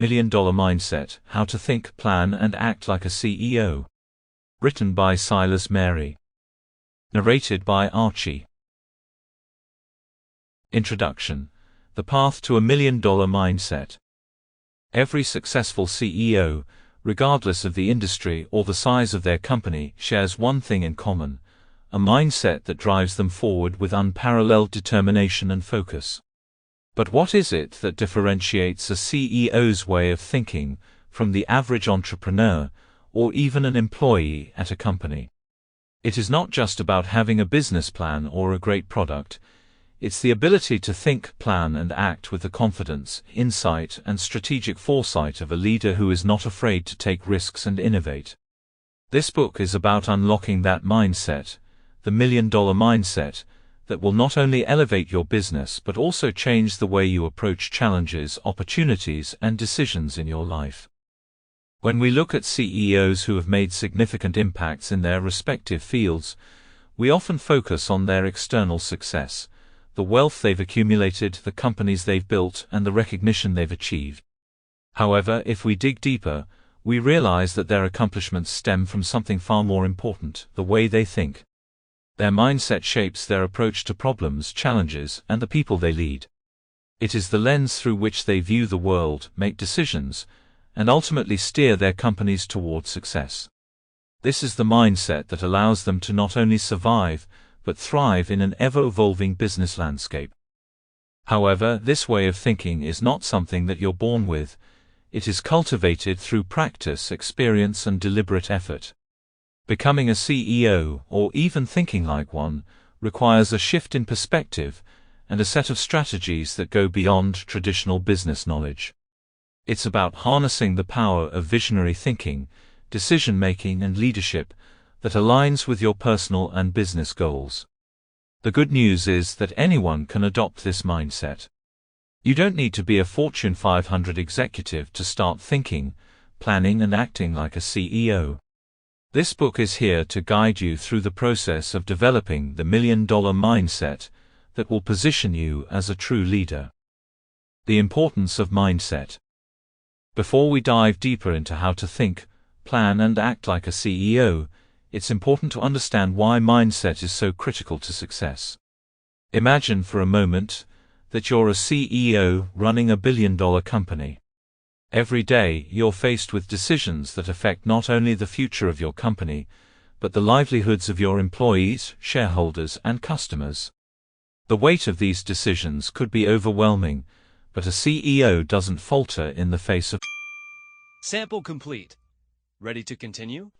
Million-Dollar Mindset: How to Think, Plan, and Act Like a CEO. Written by Silas. Narrated by Archie. Introduction. The Path to a Million-Dollar Mindset. Every successful CEO, regardless of the industry or the size of their company, shares one thing in common: a mindset that drives them forward with unparalleled determination and focus. But what is it that differentiates a CEO's way of thinking from the average entrepreneur, or even an employee at a company? It is not just about having a business plan or a great product. It's the ability to think, plan, and act with the confidence, insight, and strategic foresight of a leader who is not afraid to take risks and innovate. This book is about unlocking that mindset, the million-dollar mindset, that will not only elevate your business but also change the way you approach challenges, opportunities, and decisions in your life. When we look at CEOs who have made significant impacts in their respective fields, we often focus on their external success, the wealth they've accumulated, the companies they've built, and the recognition they've achieved. However, if we dig deeper, we realize that their accomplishments stem from something far more important: the way they think. Their mindset shapes their approach to problems, challenges, and the people they lead. It is the lens through which they view the world, make decisions, and ultimately steer their companies toward success. This is the mindset that allows them to not only survive, but thrive in an ever-evolving business landscape. However, this way of thinking is not something that you're born with. It is cultivated through practice, experience, and deliberate effort. Becoming a CEO, or even thinking like one, requires a shift in perspective and a set of strategies that go beyond traditional business knowledge. It's about harnessing the power of visionary thinking, decision-making, and leadership that aligns with your personal and business goals. The good news is that anyone can adopt this mindset. You don't need to be a Fortune 500 executive to start thinking, planning, and acting like a CEO. This book is here to guide you through the process of developing the million-dollar mindset that will position you as a true leader. The importance of mindset. Before we dive deeper into how to think, plan, and act like a CEO, it's important to understand why mindset is so critical to success. Imagine for a moment that you're a CEO running a billion-dollar company. Every day, you're faced with decisions that affect not only the future of your company, but the livelihoods of your employees, shareholders, and customers. The weight of these decisions could be overwhelming, but a CEO doesn't falter in the face of. Sample complete. Ready to continue?